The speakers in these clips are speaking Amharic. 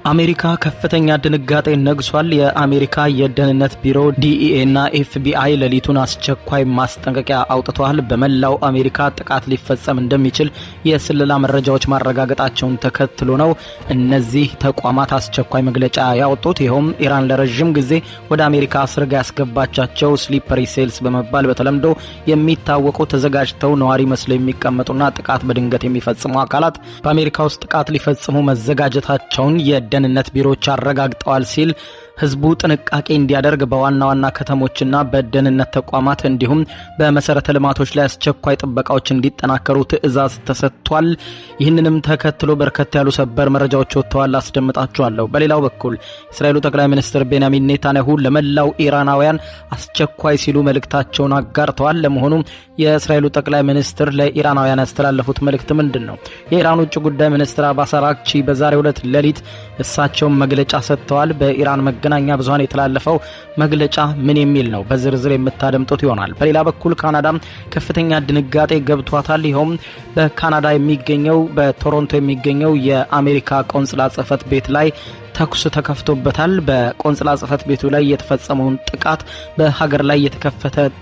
አሜሪካ ከፍተኛ ድንጋጤ ነግሷል። የአሜሪካ የደህንነት ቢሮ ዲኢኤ እና ኤፍቢአይ ሌሊቱን አስቸኳይ ማስጠንቀቂያ አውጥተዋል። በመላው አሜሪካ ጥቃት ሊፈጸም እንደሚችል የስለላ መረጃዎች ማረጋገጣቸውን ተከትሎ ነው እነዚህ ተቋማት አስቸኳይ መግለጫ ያወጡት። ይኸውም ኢራን ለረጅም ጊዜ ወደ አሜሪካ አስርጋ ያስገባቻቸው ስሊፐሪ ሴልስ በመባል በተለምዶ የሚታወቁ ተዘጋጅተው ነዋሪ መስለው የሚቀመጡና ጥቃት በድንገት የሚፈጽሙ አካላት በአሜሪካ ውስጥ ጥቃት ሊፈጽሙ መዘጋጀታቸውን የደህንነት ቢሮዎች አረጋግጠዋል ሲል ህዝቡ ጥንቃቄ እንዲያደርግ በዋና ዋና ከተሞችና በደህንነት ተቋማት እንዲሁም በመሰረተ ልማቶች ላይ አስቸኳይ ጥበቃዎች እንዲጠናከሩ ትዕዛዝ ተሰጥቷል። ይህንንም ተከትሎ በርከት ያሉ ሰበር መረጃዎች ወጥተዋል። አስደምጣችኋለሁ። በሌላው በኩል እስራኤሉ ጠቅላይ ሚኒስትር ቤንያሚን ኔታንያሁ ለመላው ኢራናውያን አስቸኳይ ሲሉ መልእክታቸውን አጋርተዋል። ለመሆኑ የእስራኤሉ ጠቅላይ ሚኒስትር ለኢራናውያን ያስተላለፉት መልእክት ምንድነው? የኢራን ውጭ ጉዳይ ሚኒስትር አባስ አራግቺ በዛሬው ዕለት ሌሊት እሳቸውን መግለጫ ሰጥተዋል። በኢራን መገናኛ ብዙሃን የተላለፈው መግለጫ ምን የሚል ነው? በዝርዝር የምታደምጡት ይሆናል። በሌላ በኩል ካናዳም ከፍተኛ ድንጋጤ ገብቷታል። ይኸውም በካናዳ የሚገኘው በቶሮንቶ የሚገኘው የአሜሪካ ቆንጽላ ጽሕፈት ቤት ላይ ተኩስ ተከፍቶበታል። በቆንጽላ ጽሕፈት ቤቱ ላይ የተፈጸመውን ጥቃት በሀገር ላይ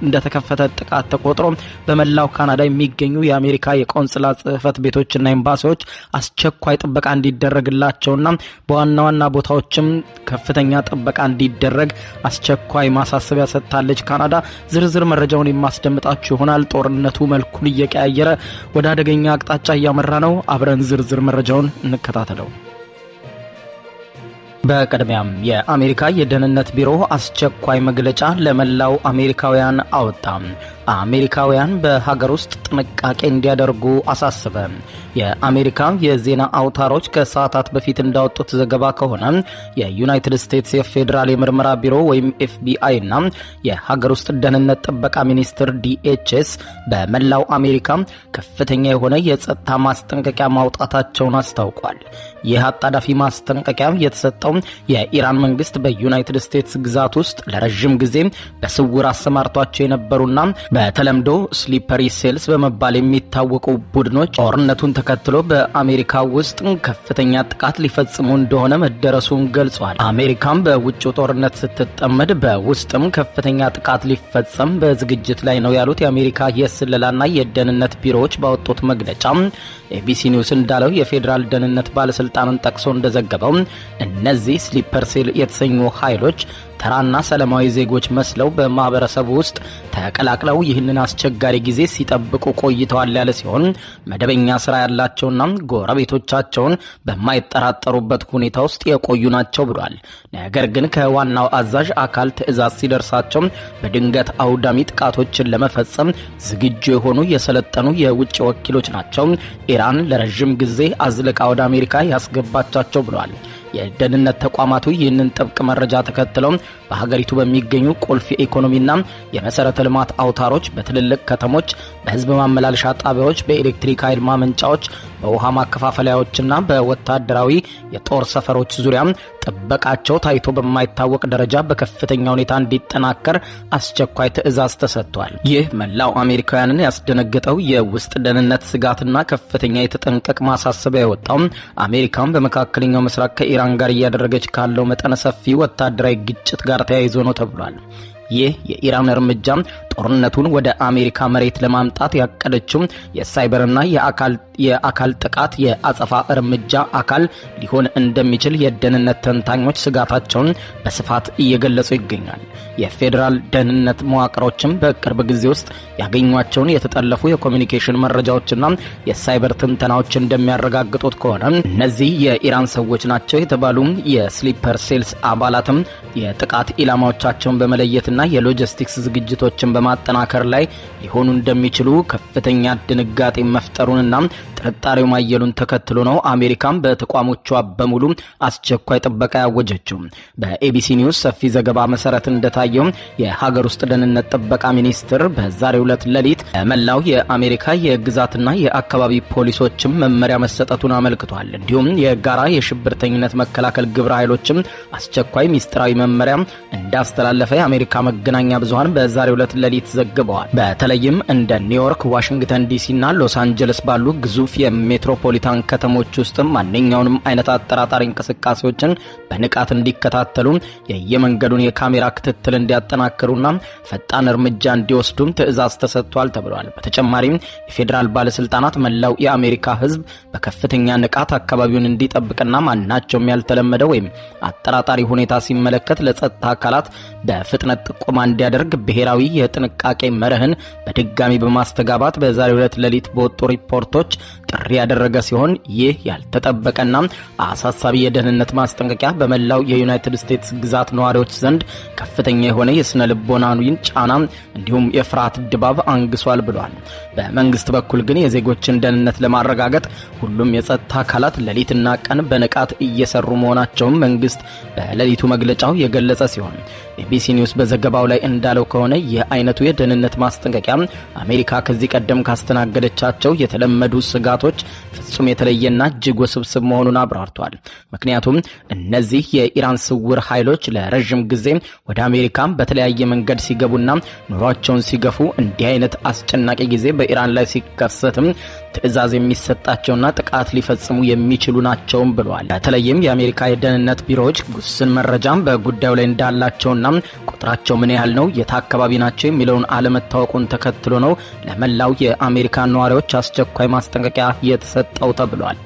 እንደተከፈተ ጥቃት ተቆጥሮ በመላው ካናዳ የሚገኙ የአሜሪካ የቆንጽላ ጽሕፈት ቤቶችና ኤምባሲዎች አስቸኳይ ጥበቃ እንዲደረግላቸውና በዋና ዋና ቦታዎችም ከፍተኛ ጥበቃ እንዲደረግ አስቸኳይ ማሳሰቢያ ሰጥታለች ካናዳ። ዝርዝር መረጃውን የማስደምጣችሁ ይሆናል። ጦርነቱ መልኩን እየቀያየረ ወደ አደገኛ አቅጣጫ እያመራ ነው። አብረን ዝርዝር መረጃውን እንከታተለው። በቀድሚያም የአሜሪካ የደህንነት ቢሮ አስቸኳይ መግለጫ ለመላው አሜሪካውያን አወጣ። አሜሪካውያን በሀገር ውስጥ ጥንቃቄ እንዲያደርጉ አሳሰበ። የአሜሪካ የዜና አውታሮች ከሰዓታት በፊት እንዳወጡት ዘገባ ከሆነ የዩናይትድ ስቴትስ የፌዴራል የምርመራ ቢሮ ወይም ኤፍቢአይ እና የሀገር ውስጥ ደህንነት ጥበቃ ሚኒስቴር ዲኤችኤስ በመላው አሜሪካ ከፍተኛ የሆነ የጸጥታ ማስጠንቀቂያ ማውጣታቸውን አስታውቋል። ይህ አጣዳፊ ማስጠንቀቂያ የተሰጠው የኢራን መንግስት በዩናይትድ ስቴትስ ግዛት ውስጥ ለረጅም ጊዜ በስውር አሰማርቷቸው የነበሩና በተለምዶ ስሊፐሪ ሴልስ በመባል የሚታወቁ ቡድኖች ጦርነቱን ተከትሎ በአሜሪካ ውስጥ ከፍተኛ ጥቃት ሊፈጽሙ እንደሆነ መደረሱን ገልጿል። አሜሪካም በውጭው ጦርነት ስትጠመድ በውስጥም ከፍተኛ ጥቃት ሊፈጸም በዝግጅት ላይ ነው ያሉት የአሜሪካ የስለላና የደህንነት ቢሮዎች ባወጡት መግለጫ ኤቢሲ ኒውስ እንዳለው የፌዴራል ደህንነት ባለስልጣንን ጠቅሶ እንደዘገበው እነዚህ ስሊፐር ሴል የተሰኙ ኃይሎች ተራና ሰላማዊ ዜጎች መስለው በማህበረሰቡ ውስጥ ተቀላቅለው ይህንን አስቸጋሪ ጊዜ ሲጠብቁ ቆይተዋል ያለ ሲሆን መደበኛ ስራ ያላቸውና ጎረቤቶቻቸውን በማይጠራጠሩበት ሁኔታ ውስጥ የቆዩ ናቸው ብሏል። ነገር ግን ከዋናው አዛዥ አካል ትዕዛዝ ሲደርሳቸው በድንገት አውዳሚ ጥቃቶችን ለመፈጸም ዝግጁ የሆኑ የሰለጠኑ የውጭ ወኪሎች ናቸው ኢራን ለረጅም ጊዜ አዝልቃ ወደ አሜሪካ ያስገባቻቸው ብሏል። የደህንነት ተቋማቱ ይህንን ጥብቅ መረጃ ተከትለው በሀገሪቱ በሚገኙ ቁልፍ የኢኮኖሚና የመሰረተ ልማት አውታሮች፣ በትልልቅ ከተሞች፣ በህዝብ ማመላለሻ ጣቢያዎች፣ በኤሌክትሪክ ኃይል ማመንጫዎች፣ በውሃ ማከፋፈያዎችና በወታደራዊ የጦር ሰፈሮች ዙሪያ ጥበቃቸው ታይቶ በማይታወቅ ደረጃ በከፍተኛ ሁኔታ እንዲጠናከር አስቸኳይ ትዕዛዝ ተሰጥቷል። ይህ መላው አሜሪካውያንን ያስደነገጠው የውስጥ ደህንነት ስጋትና ከፍተኛ የተጠንቀቅ ማሳሰቢያ የወጣው አሜሪካን በመካከለኛው ምስራቅ ከኢራን ጋር እያደረገች ካለው መጠነ ሰፊ ወታደራዊ ግጭት ጋር ተያይዞ ነው ተብሏል። ይህ የኢራን እርምጃ ጦርነቱን ወደ አሜሪካ መሬት ለማምጣት ያቀደችው የሳይበርና የአካል ጥቃት የአጸፋ እርምጃ አካል ሊሆን እንደሚችል የደህንነት ተንታኞች ስጋታቸውን በስፋት እየገለጹ ይገኛል። የፌዴራል ደህንነት መዋቅሮችም በቅርብ ጊዜ ውስጥ ያገኟቸውን የተጠለፉ የኮሚኒኬሽን መረጃዎችና የሳይበር ትንተናዎች እንደሚያረጋግጡት ከሆነ እነዚህ የኢራን ሰዎች ናቸው የተባሉ የስሊፐር ሴልስ አባላትም የጥቃት ኢላማዎቻቸውን በመለየትና የሎጂስቲክስ ዝግጅቶችን በማጠናከር ላይ ሊሆኑ እንደሚችሉ ከፍተኛ ድንጋጤ መፍጠሩንና ጥርጣሬው ማየሉን ተከትሎ ነው አሜሪካም በተቋሞቿ በሙሉ አስቸኳይ ጥበቃ ያወጀችው። በኤቢሲ ኒውስ ሰፊ ዘገባ መሰረት እንደታየው የሀገር ውስጥ ደህንነት ጥበቃ ሚኒስቴር በዛሬው ዕለት ሌሊት ለመላው የአሜሪካ የግዛትና የአካባቢ ፖሊሶችም መመሪያ መሰጠቱን አመልክቷል። እንዲሁም የጋራ የሽብርተኝነት መከላከል ግብረ ኃይሎችም አስቸኳይ ሚስጥራዊ መመሪያ እንዳስተላለፈ የአሜሪካ መገናኛ ብዙሃን በዛሬው ዕለት ሌሊት ዘግበዋል። በተለይም እንደ ኒውዮርክ፣ ዋሽንግተን ዲሲ እና ሎስ አንጀለስ ባሉ ግዙፍ ግዙፍ የሜትሮፖሊታን ከተሞች ውስጥ ማንኛውንም አይነት አጠራጣሪ እንቅስቃሴዎችን በንቃት እንዲከታተሉ የየመንገዱን የካሜራ ክትትል እንዲያጠናክሩና ፈጣን እርምጃ እንዲወስዱም ትዕዛዝ ተሰጥቷል ተብሏል። በተጨማሪም የፌዴራል ባለስልጣናት መላው የአሜሪካ ህዝብ በከፍተኛ ንቃት አካባቢውን እንዲጠብቅና ማናቸውም ያልተለመደ ወይም አጠራጣሪ ሁኔታ ሲመለከት ለጸጥታ አካላት በፍጥነት ጥቆማ እንዲያደርግ ብሔራዊ የጥንቃቄ መርህን በድጋሚ በማስተጋባት በዛሬው ዕለት ሌሊት በወጡ ሪፖርቶች ጥሪ ያደረገ ሲሆን ይህ ያልተጠበቀና አሳሳቢ የደህንነት ማስጠንቀቂያ በመላው የዩናይትድ ስቴትስ ግዛት ነዋሪዎች ዘንድ ከፍተኛ የሆነ የስነ ልቦናዊ ጫና እንዲሁም የፍርሃት ድባብ አንግሷል ብሏል። በመንግስት በኩል ግን የዜጎችን ደህንነት ለማረጋገጥ ሁሉም የጸጥታ አካላት ሌሊትና ቀን በንቃት እየሰሩ መሆናቸውን መንግስት በሌሊቱ መግለጫው የገለጸ ሲሆን ኤቢሲ ኒውስ በዘገባው ላይ እንዳለው ከሆነ ይህ አይነቱ የደህንነት ማስጠንቀቂያ አሜሪካ ከዚህ ቀደም ካስተናገደቻቸው የተለመዱ ስጋቶች ፍጹም የተለየና እጅግ ውስብስብ መሆኑን አብራርቷል። ምክንያቱም እነዚህ የኢራን ስውር ኃይሎች ለረጅም ጊዜ ወደ አሜሪካ በተለያየ መንገድ ሲገቡና ኑሯቸውን ሲገፉ እንዲህ አይነት አስጨናቂ ጊዜ በኢራን ላይ ሲከሰትም ትዕዛዝ የሚሰጣቸውና ጥቃት ሊፈጽሙ የሚችሉ ናቸውም ብሏል። በተለይም የአሜሪካ የደህንነት ቢሮዎች ጉስን መረጃም በጉዳዩ ላይ እንዳላቸውና ቁጥራቸው ምን ያህል ነው፣ የት አካባቢ ናቸው የሚለውን አለመታወቁን ተከትሎ ነው ለመላው የአሜሪካ ነዋሪዎች አስቸኳይ ማስጠንቀቂያ የተሰጠው ተብሏል።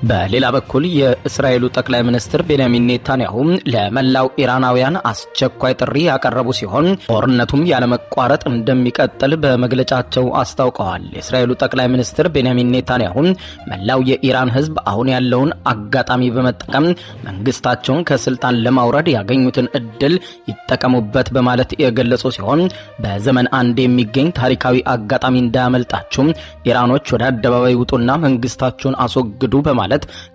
በሌላ በኩል የእስራኤሉ ጠቅላይ ሚኒስትር ቤንያሚን ኔታንያሁ ለመላው ኢራናውያን አስቸኳይ ጥሪ ያቀረቡ ሲሆን ጦርነቱም ያለመቋረጥ እንደሚቀጥል በመግለጫቸው አስታውቀዋል። የእስራኤሉ ጠቅላይ ሚኒስትር ቤንያሚን ኔታንያሁ መላው የኢራን ሕዝብ አሁን ያለውን አጋጣሚ በመጠቀም መንግስታቸውን ከስልጣን ለማውረድ ያገኙትን እድል ይጠቀሙበት በማለት የገለጹ ሲሆን በዘመን አንድ የሚገኝ ታሪካዊ አጋጣሚ እንዳያመልጣችሁ ኢራኖች ወደ አደባባይ ውጡና መንግስታቸውን አስወግዱ በማለት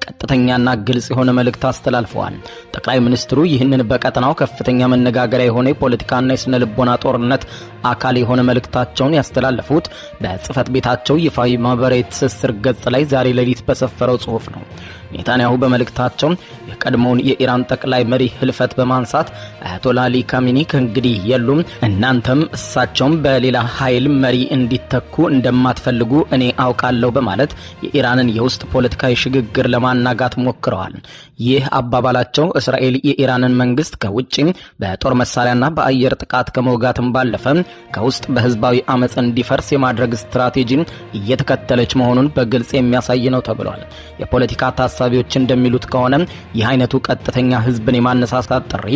ቀጥተኛና ግልጽ የሆነ መልእክት አስተላልፈዋል። ጠቅላይ ሚኒስትሩ ይህንን በቀጠናው ከፍተኛ መነጋገሪያ የሆነ የፖለቲካና የስነ ልቦና ጦርነት አካል የሆነ መልእክታቸውን ያስተላለፉት በጽህፈት ቤታቸው ይፋዊ ማህበራዊ ትስስር ገጽ ላይ ዛሬ ሌሊት በሰፈረው ጽሑፍ ነው። ኔታንያሁ በመልእክታቸው የቀድሞውን የኢራን ጠቅላይ መሪ ህልፈት በማንሳት አያቶላ አሊ ካሚኒ ከእንግዲህ የሉም፣ እናንተም እሳቸውም በሌላ ኃይል መሪ እንዲተኩ እንደማትፈልጉ እኔ አውቃለሁ በማለት የኢራንን የውስጥ ፖለቲካዊ ሽግግር ለማናጋት ሞክረዋል። ይህ አባባላቸው እስራኤል የኢራንን መንግስት ከውጭ በጦር መሳሪያና በአየር ጥቃት ከመውጋትም ባለፈ ከውስጥ በህዝባዊ አመጽ እንዲፈርስ የማድረግ ስትራቴጂን እየተከተለች መሆኑን በግልጽ የሚያሳይ ነው ተብሏል። የፖለቲካ ታሳቢዎች እንደሚሉት ከሆነ ይህ አይነቱ ቀጥተኛ ህዝብን የማነሳሳት ጥሪ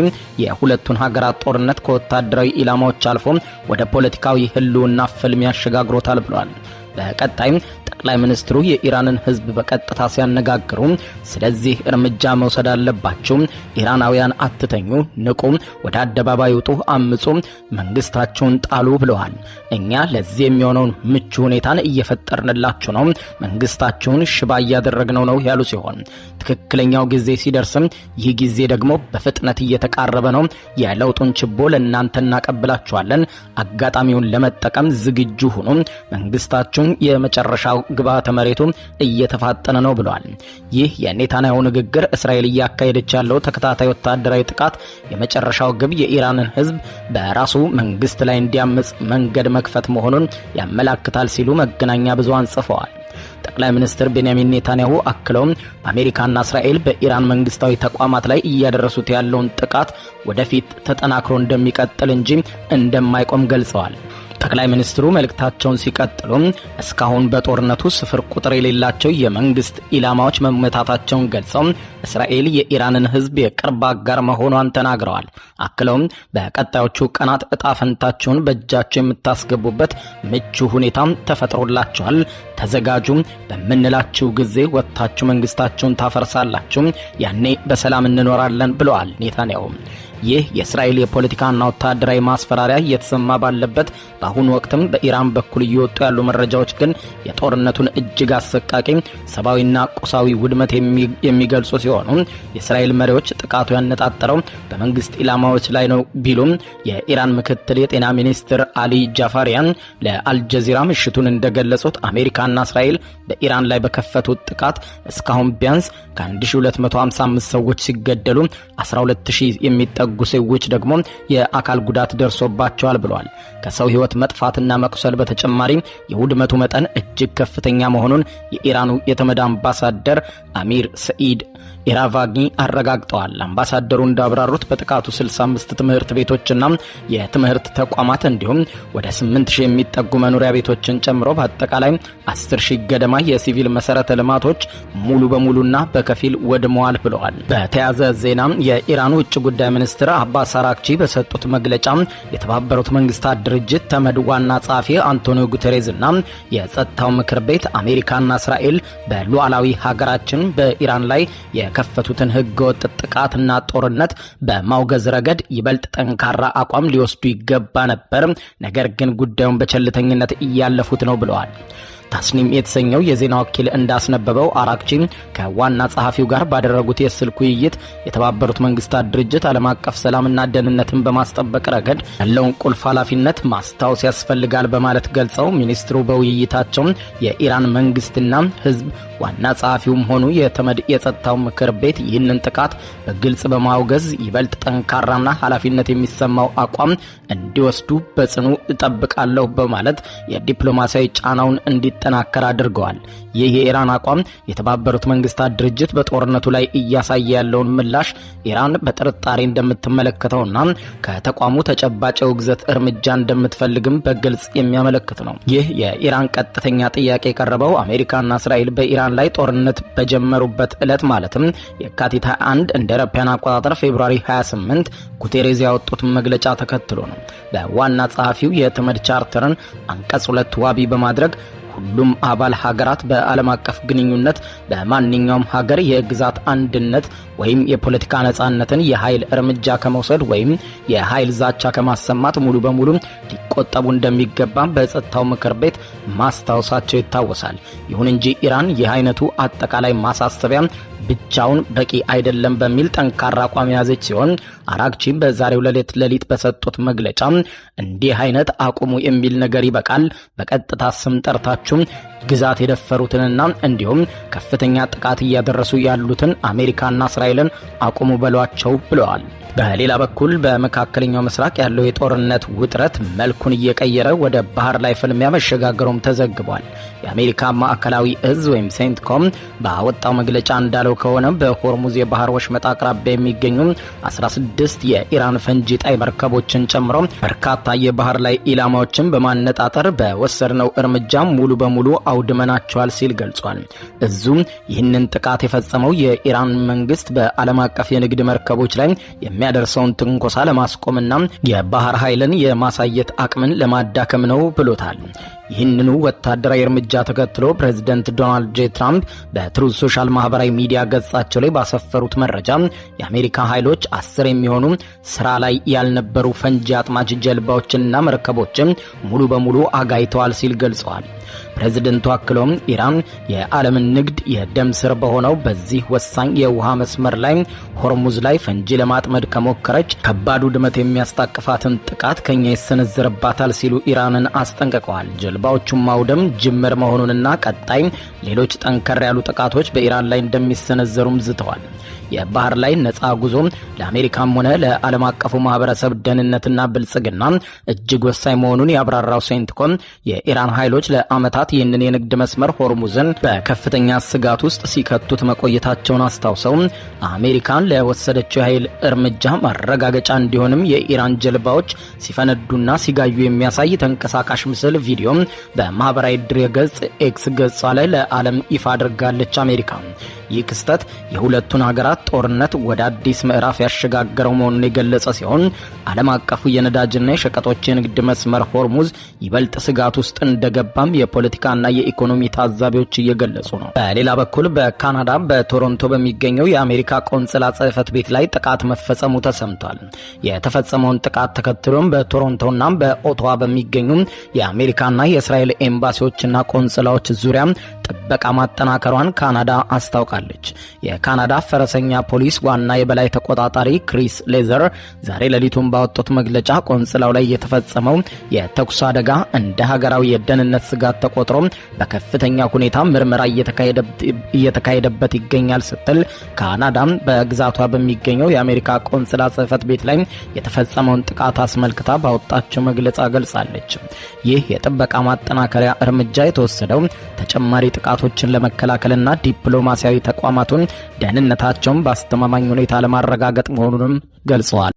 የሁለቱን ሀገራት ጦርነት ከወታደራዊ ኢላማዎች አልፎ ወደ ፖለቲካዊ ህልውና ፍልሚያ ያሸጋግሮታል ብሏል። በቀጣይም ጠቅላይ ሚኒስትሩ የኢራንን ህዝብ በቀጥታ ሲያነጋግሩ ስለዚህ እርምጃ መውሰድ አለባችሁ፣ ኢራናውያን አትተኙ፣ ንቁ፣ ወደ አደባባይ ውጡ፣ አምጹ፣ መንግስታችሁን ጣሉ ብለዋል። እኛ ለዚህ የሚሆነውን ምቹ ሁኔታን እየፈጠርንላችሁ ነው፣ መንግስታችሁን ሽባ እያደረግነው ነው ያሉ ሲሆን ትክክለኛው ጊዜ ሲደርስም ይህ ጊዜ ደግሞ በፍጥነት እየተቃረበ ነው፣ የለውጡን ችቦ ለእናንተ እናቀብላችኋለን፣ አጋጣሚውን ለመጠቀም ዝግጁ ሁኑ፣ መንግስታችሁን የመጨረሻው ግብዓተ መሬቱ እየተፋጠነ ነው ብለዋል። ይህ የኔታንያሁ ንግግር እስራኤል እያካሄደች ያለው ተከታታይ ወታደራዊ ጥቃት የመጨረሻው ግብ የኢራንን ህዝብ በራሱ መንግስት ላይ እንዲያምጽ መንገድ መክፈት መሆኑን ያመላክታል ሲሉ መገናኛ ብዙሃን ጽፈዋል። ጠቅላይ ሚኒስትር ቤንያሚን ኔታንያሁ አክለውም አሜሪካና እስራኤል በኢራን መንግስታዊ ተቋማት ላይ እያደረሱት ያለውን ጥቃት ወደፊት ተጠናክሮ እንደሚቀጥል እንጂ እንደማይቆም ገልጸዋል። ጠቅላይ ሚኒስትሩ መልእክታቸውን ሲቀጥሉም እስካሁን በጦርነቱ ስፍር ቁጥር የሌላቸው የመንግስት ኢላማዎች መመታታቸውን ገልጸው እስራኤል የኢራንን ህዝብ የቅርብ አጋር መሆኗን ተናግረዋል። አክለውም በቀጣዮቹ ቀናት እጣ ፈንታችሁን በእጃችሁ የምታስገቡበት ምቹ ሁኔታ ተፈጥሮላችኋል፣ ተዘጋጁ፣ በምንላችሁ ጊዜ ወጥታችሁ መንግስታችሁን ታፈርሳላችሁ፣ ያኔ በሰላም እንኖራለን ብለዋል ኔታንያሁ። ይህ የእስራኤል የፖለቲካና ወታደራዊ ማስፈራሪያ እየተሰማ ባለበት በአሁኑ ወቅትም በኢራን በኩል እየወጡ ያሉ መረጃዎች ግን የጦርነቱን እጅግ አሰቃቂ ሰብአዊና ቁሳዊ ውድመት የሚገልጹ ሲሆን ሲሆኑ የእስራኤል መሪዎች ጥቃቱ ያነጣጠረው በመንግስት ኢላማዎች ላይ ነው ቢሉም የኢራን ምክትል የጤና ሚኒስትር አሊ ጃፋሪያን ለአልጀዚራ ምሽቱን እንደገለጹት አሜሪካና እስራኤል በኢራን ላይ በከፈቱት ጥቃት እስካሁን ቢያንስ ከ1255 ሰዎች ሲገደሉ 12000 የሚጠጉ ሰዎች ደግሞ የአካል ጉዳት ደርሶባቸዋል ብለዋል። ከሰው ህይወት መጥፋትና መቁሰል በተጨማሪ የውድመቱ መጠን እጅግ ከፍተኛ መሆኑን የኢራኑ የተመድ አምባሳደር አሚር ሰኢድ ኢራቫጊ አረጋግጠዋል። አምባሳደሩ እንዳብራሩት በጥቃቱ 65 ትምህርት ቤቶችና የትምህርት ተቋማት እንዲሁም ወደ 8000 የሚጠጉ መኖሪያ ቤቶችን ጨምሮ በአጠቃላይ 10000 ገደማ የሲቪል መሰረተ ልማቶች ሙሉ በሙሉና በከፊል ወድመዋል ብለዋል። በተያያዘ ዜና የኢራኑ ውጭ ጉዳይ ሚኒስትር አባስ አራግቺ በሰጡት መግለጫ የተባበሩት መንግስታት ድርጅት ተመድ ዋና ጸሐፊ አንቶኒዮ ጉተሬዝ እና የጸጥታው ምክር ቤት አሜሪካና እስራኤል በሉዓላዊ ሀገራችን በኢራን ላይ የከፈቱትን ህገወጥ ጥቃትና ጦርነት በማውገዝ ረገድ ይበልጥ ጠንካራ አቋም ሊወስዱ ይገባ ነበር፣ ነገር ግን ጉዳዩን በቸልተኝነት እያለፉት ነው ብለዋል። ታስኒም የተሰኘው የዜና ወኪል እንዳስነበበው አራግቺ ከዋና ጸሐፊው ጋር ባደረጉት የስልክ ውይይት የተባበሩት መንግስታት ድርጅት ዓለም አቀፍ ሰላምና ደህንነትን በማስጠበቅ ረገድ ያለውን ቁልፍ ኃላፊነት ማስታወስ ያስፈልጋል በማለት ገልጸው ሚኒስትሩ በውይይታቸው የኢራን መንግስትና ህዝብ ዋና ጸሐፊውም ሆኑ የተመድ የጸጥታው ምክር ቤት ይህንን ጥቃት በግልጽ በማውገዝ ይበልጥ ጠንካራና ኃላፊነት የሚሰማው አቋም እንዲወስዱ በጽኑ እጠብቃለሁ በማለት የዲፕሎማሲያዊ ጫናውን እንዲጠናከር አድርገዋል። ይህ የኢራን አቋም የተባበሩት መንግስታት ድርጅት በጦርነቱ ላይ እያሳየ ያለውን ምላሽ ኢራን በጥርጣሬ እንደምትመለከተውና ከተቋሙ ተጨባጭ ውግዘት እርምጃ እንደምትፈልግም በግልጽ የሚያመለክት ነው። ይህ የኢራን ቀጥተኛ ጥያቄ የቀረበው አሜሪካና እስራኤል በኢራን ላይ ጦርነት በጀመሩበት ዕለት ማለትም የካቲት 21 እንደ አውሮፓውያን አቆጣጠር ፌብሩዋሪ 28 ጉቴሬዝ ያወጡት መግለጫ ተከትሎ ነው። በዋና ጸሐፊው የተመድ ቻርተርን አንቀጽ 2 ዋቢ በማድረግ ሁሉም አባል ሀገራት በዓለም አቀፍ ግንኙነት በማንኛውም ሀገር የግዛት አንድነት ወይም የፖለቲካ ነጻነትን የኃይል እርምጃ ከመውሰድ ወይም የኃይል ዛቻ ከማሰማት ሙሉ በሙሉ ሊቆጠቡ እንደሚገባ በጸጥታው ምክር ቤት ማስታወሳቸው ይታወሳል። ይሁን እንጂ ኢራን ይህ አይነቱ አጠቃላይ ማሳሰቢያ ብቻውን በቂ አይደለም በሚል ጠንካራ አቋም ያዘች ሲሆን አራግቺ በዛሬው ሌሊት በሰጡት መግለጫ እንዲህ አይነት አቁሙ የሚል ነገር ይበቃል፣ በቀጥታ ስም ጠርታችሁ ግዛት የደፈሩትንና እንዲሁም ከፍተኛ ጥቃት እያደረሱ ያሉትን አሜሪካና እስራኤልን አቁሙ በሏቸው ብለዋል። በሌላ በኩል በመካከለኛው ምስራቅ ያለው የጦርነት ውጥረት መልኩን እየቀየረ ወደ ባህር ላይ ፍልሚያ መሸጋገሩም ተዘግቧል። የአሜሪካ ማዕከላዊ እዝ ወይም ሴንትኮም ባወጣው መግለጫ እንዳለው ከሆነ በሆርሙዝ የባህር ወሽመጥ አቅራቢያ የሚገኙ 16 የኢራን ፈንጂ ጣይ መርከቦችን ጨምሮ በርካታ የባህር ላይ ኢላማዎችን በማነጣጠር በወሰድነው እርምጃ ሙሉ በሙሉ አውድመናቸዋል ሲል ገልጿል። እዙም ይህንን ጥቃት የፈጸመው የኢራን መንግስት በዓለም አቀፍ የንግድ መርከቦች ላይ የሚያደርሰውን ትንኮሳ ለማስቆምና የባህር ኃይልን የማሳየት አቅምን ለማዳከም ነው ብሎታል። ይህንኑ ወታደራዊ እርምጃ ተከትሎ ፕሬዝዳንት ዶናልድ ጄ ትራምፕ በትሩዝ ሶሻል ማህበራዊ ሚዲያ ገጻቸው ላይ ባሰፈሩት መረጃ የአሜሪካ ኃይሎች 10 የሚሆኑ ስራ ላይ ያልነበሩ ፈንጂ አጥማጅ ጀልባዎችንና መርከቦችን ሙሉ በሙሉ አጋይተዋል ሲል ገልጸዋል። ፕሬዝዳንቱ አክሎም ኢራን የዓለምን ንግድ የደም ስር በሆነው በዚህ ወሳኝ የውሃ መስመር ላይ ሆርሙዝ ላይ ፈንጂ ለማጥመድ ከሞከረች ከባድ ውድመት የሚያስታቅፋትን ጥቃት ከኛ ይሰነዘርባታል ሲሉ ኢራንን አስጠንቅቀዋል። ጀልባዎቹን ማውደም ጅምር መሆኑንና ቀጣይ ሌሎች ጠንከር ያሉ ጥቃቶች በኢራን ላይ እንደሚሰነዘሩም ዝተዋል። የባህር ላይ ነፃ ጉዞ ለአሜሪካም ሆነ ለዓለም አቀፉ ማህበረሰብ ደህንነትና ብልጽግና እጅግ ወሳኝ መሆኑን ያብራራው ሴንትኮም የኢራን ኃይሎች ለዓመታት ይህንን የንግድ መስመር ሆርሙዝን በከፍተኛ ስጋት ውስጥ ሲከቱት መቆየታቸውን አስታውሰው አሜሪካን ለወሰደችው የኃይል እርምጃ ማረጋገጫ እንዲሆንም የኢራን ጀልባዎች ሲፈነዱና ሲጋዩ የሚያሳይ ተንቀሳቃሽ ምስል ቪዲዮ በማህበራዊ ድረገጽ ኤክስ ገጿ ላይ ለዓለም ይፋ አድርጋለች አሜሪካ። ይህ ክስተት የሁለቱን ሀገራት ጦርነት ወደ አዲስ ምዕራፍ ያሸጋገረው መሆኑን የገለጸ ሲሆን ዓለም አቀፉ የነዳጅና የሸቀጦች የንግድ መስመር ሆርሙዝ ይበልጥ ስጋት ውስጥ እንደገባም የፖለቲካና የኢኮኖሚ ታዛቢዎች እየገለጹ ነው። በሌላ በኩል በካናዳ በቶሮንቶ በሚገኘው የአሜሪካ ቆንጽላ ጽሕፈት ቤት ላይ ጥቃት መፈጸሙ ተሰምቷል። የተፈጸመውን ጥቃት ተከትሎም በቶሮንቶና በኦቶዋ በሚገኙ የአሜሪካና የእስራኤል ኤምባሲዎችና ቆንጽላዎች ዙሪያ ጥበቃ ማጠናከሯን ካናዳ አስታውቃለች። የካናዳ ፈረሰኛ ከፍተኛ ፖሊስ ዋና የበላይ ተቆጣጣሪ ክሪስ ሌዘር ዛሬ ሌሊቱን ባወጡት መግለጫ ቆንጽላው ላይ የተፈጸመው የተኩስ አደጋ እንደ ሀገራዊ የደህንነት ስጋት ተቆጥሮ በከፍተኛ ሁኔታ ምርመራ እየተካሄደበት ይገኛል ስትል ካናዳም በግዛቷ በሚገኘው የአሜሪካ ቆንጽላ ጽሕፈት ቤት ላይ የተፈጸመውን ጥቃት አስመልክታ ባወጣችው መግለጫ ገልጻለች። ይህ የጥበቃ ማጠናከሪያ እርምጃ የተወሰደው ተጨማሪ ጥቃቶችን ለመከላከልና ዲፕሎማሲያዊ ተቋማቱን ደህንነታቸውን በአስተማማኝ ሁኔታ ለማረጋገጥ መሆኑንም ገልጸዋል።